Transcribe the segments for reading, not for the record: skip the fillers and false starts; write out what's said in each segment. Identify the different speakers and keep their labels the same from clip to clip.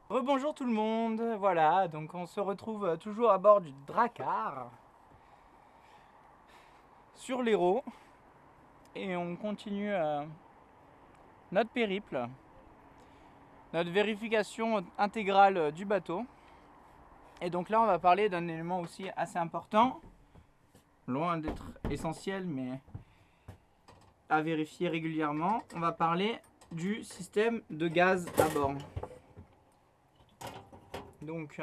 Speaker 1: Rebonjour tout le monde, voilà, donc on se retrouve toujours à bord du Drakkar sur l'Hérault et on continue notre périple, notre vérification intégrale du bateau. Et donc là on va parler d'un élément aussi assez important, loin d'être essentiel mais à vérifier régulièrement. On va parler du système de gaz à bord. Donc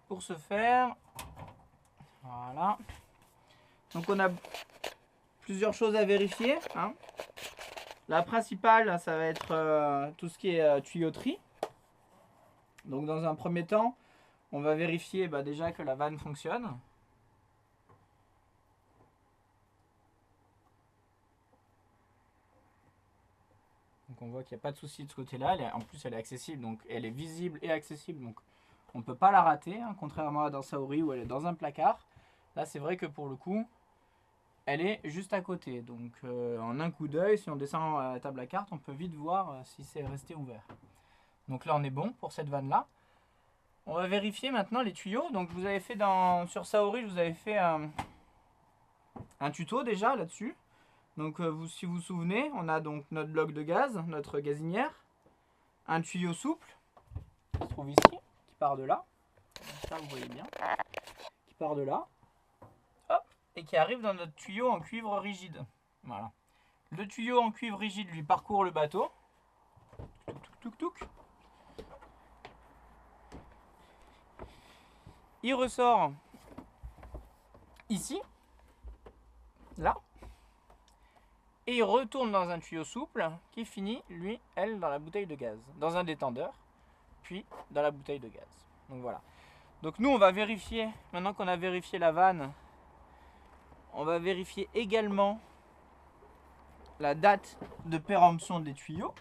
Speaker 1: pour ce faire, voilà. Donc on a plusieurs choses à vérifier, hein. La principale, ça va être tout ce qui est tuyauterie. Donc dans un premier temps, on va vérifier déjà que la vanne fonctionne. Donc on voit qu'il n'y a pas de souci de ce côté-là. En plus, elle est accessible, donc elle est visible et accessible. Donc on ne peut pas la rater, hein, contrairement à dans Saori où elle est dans un placard. Là, c'est vrai que pour le coup, elle est juste à côté. Donc en un coup d'œil, si on descend à la table à cartes, on peut vite voir si c'est resté ouvert. Donc là, on est bon pour cette vanne-là. On va vérifier maintenant les tuyaux. Donc vous avez fait sur Saori, je vous avais fait un tuto déjà là-dessus. Donc si vous vous souvenez, on a donc notre bloc de gaz, notre gazinière, un tuyau souple qui se trouve ici, qui part de là. Ça vous voyez bien. Qui part de là. Hop, et qui arrive dans notre tuyau en cuivre rigide. Voilà. Le tuyau en cuivre rigide lui parcourt le bateau. Touc, touc, touc, touc. Il ressort ici, là, et il retourne dans un tuyau souple qui finit, lui, elle, dans la bouteille de gaz, dans un détendeur, puis dans la bouteille de gaz. Donc voilà. Donc nous, on va vérifier, maintenant qu'on a vérifié la vanne, on va vérifier également la date de péremption des tuyaux.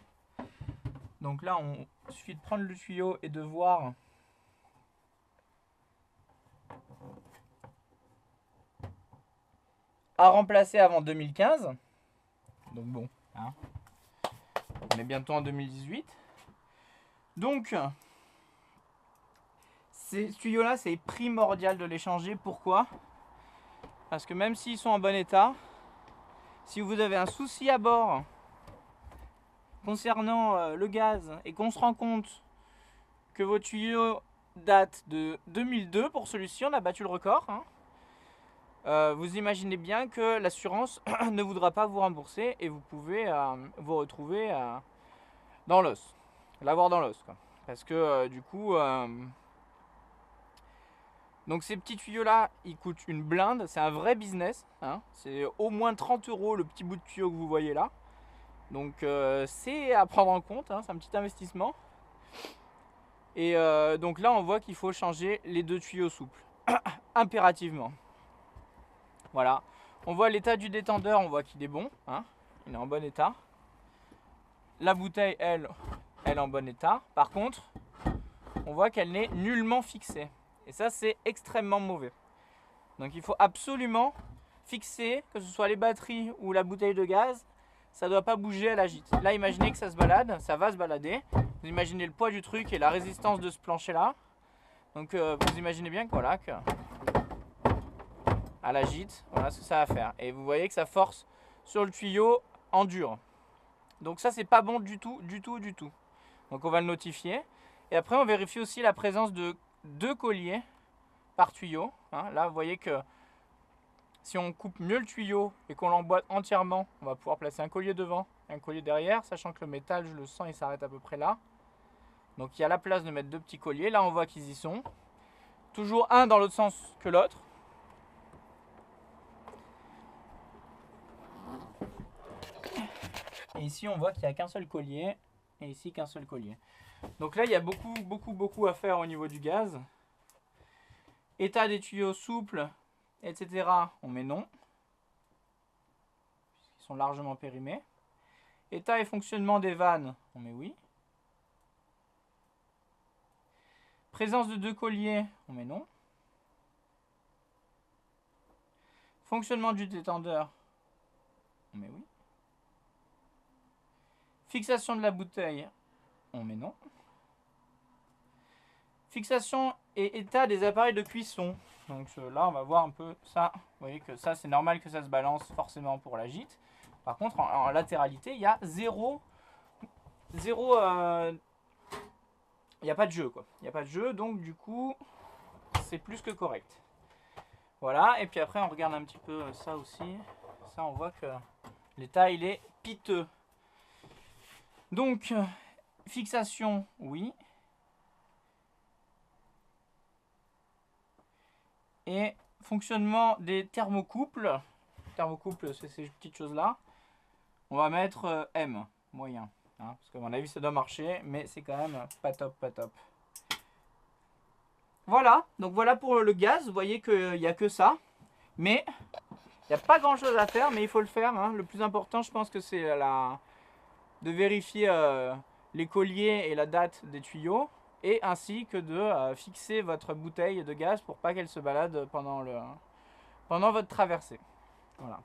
Speaker 1: Donc là, il suffit de prendre le tuyau et de voir à remplacer avant 2015. Donc bon, hein, on est bientôt en 2018. Donc, ces tuyaux-là, c'est primordial de les changer. Pourquoi ? Parce que même s'ils sont en bon état, si vous avez un souci à bord concernant le gaz et qu'on se rend compte que vos tuyaux datent de 2002, pour celui-ci, on a battu le record, hein. Vous imaginez bien que l'assurance ne voudra pas vous rembourser et vous pouvez vous retrouver dans l'os, l'avoir dans l'os, quoi. Parce que du coup, donc ces petits tuyaux là, ils coûtent une blinde, c'est un vrai business, hein. C'est au moins 30 € le petit bout de tuyau que vous voyez là. Donc c'est à prendre en compte, hein, c'est un petit investissement. Et donc là on voit qu'il faut changer les deux tuyaux souples, impérativement. Voilà, on voit l'état du détendeur, on voit qu'il est bon, hein, il est en bon état. La bouteille, elle est en bon état. Par contre, on voit qu'elle n'est nullement fixée. Et ça, c'est extrêmement mauvais. Donc il faut absolument fixer, que ce soit les batteries ou la bouteille de gaz, ça ne doit pas bouger à la gîte. Là, imaginez que ça se balade, ça va se balader. Vous imaginez le poids du truc et la résistance de ce plancher-là. Donc vous imaginez bien que voilà, que à la gîte, voilà ce que ça va faire. Et vous voyez que ça force sur le tuyau en dur. Donc ça, c'est pas bon du tout, du tout, du tout. Donc on va le notifier. Et après, on vérifie aussi la présence de 2 colliers par tuyau, hein. Là, vous voyez que si on coupe mieux le tuyau et qu'on l'emboîte entièrement, on va pouvoir placer un collier devant et un collier derrière, sachant que le métal, je le sens, il s'arrête à peu près là. Donc il y a la place de mettre 2 petits colliers. Là, on voit qu'ils y sont. Toujours un dans l'autre sens que l'autre. Et ici, on voit qu'il n'y a qu'un seul collier. Et ici, qu'un seul collier. Donc là, il y a beaucoup, beaucoup, beaucoup à faire au niveau du gaz. État des tuyaux souples, etc. On met non. Ils sont largement périmés. État et fonctionnement des vannes, on met oui. Présence de 2 colliers, on met non. Fonctionnement du détendeur, on met oui. Fixation de la bouteille, on met non. Fixation et état des appareils de cuisson. Donc là, on va voir un peu ça. Vous voyez que ça, c'est normal que ça se balance forcément pour la gîte. Par contre, en latéralité, il y a zéro. Il n'y a pas de jeu, quoi. Il n'y a pas de jeu, donc du coup, c'est plus que correct. Voilà, et puis après, on regarde un petit peu ça aussi. Ça, on voit que l'état, il est piteux. Donc, fixation, oui. Et fonctionnement des thermocouples. Thermocouples, c'est ces petites choses-là. On va mettre M, moyen. Hein, parce qu'à mon avis, ça doit marcher, mais c'est quand même pas top, pas top. Voilà, donc voilà pour le gaz. Vous voyez qu'il n'y a que ça. Mais il n'y a pas grand-chose à faire, mais il faut le faire. Hein. Le plus important, je pense que c'est de vérifier les colliers et la date des tuyaux. Et ainsi que de fixer votre bouteille de gaz pour pas qu'elle se balade pendant votre traversée. Voilà.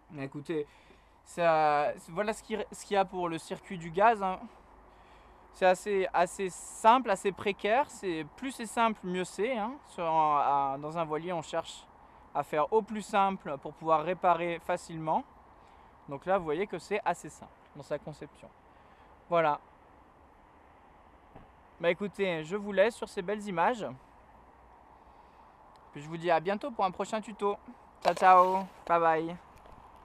Speaker 1: Mais écoutez, voilà ce qu'il y a pour le circuit du gaz. Hein. C'est assez simple, assez précaire. Plus c'est simple, mieux c'est. Hein. Dans un voilier, on cherche à faire au plus simple pour pouvoir réparer facilement. Donc là, vous voyez que c'est assez simple dans sa conception. Voilà. Bah écoutez, je vous laisse sur ces belles images. Puis je vous dis à bientôt pour un prochain tuto. Ciao ciao, bye bye.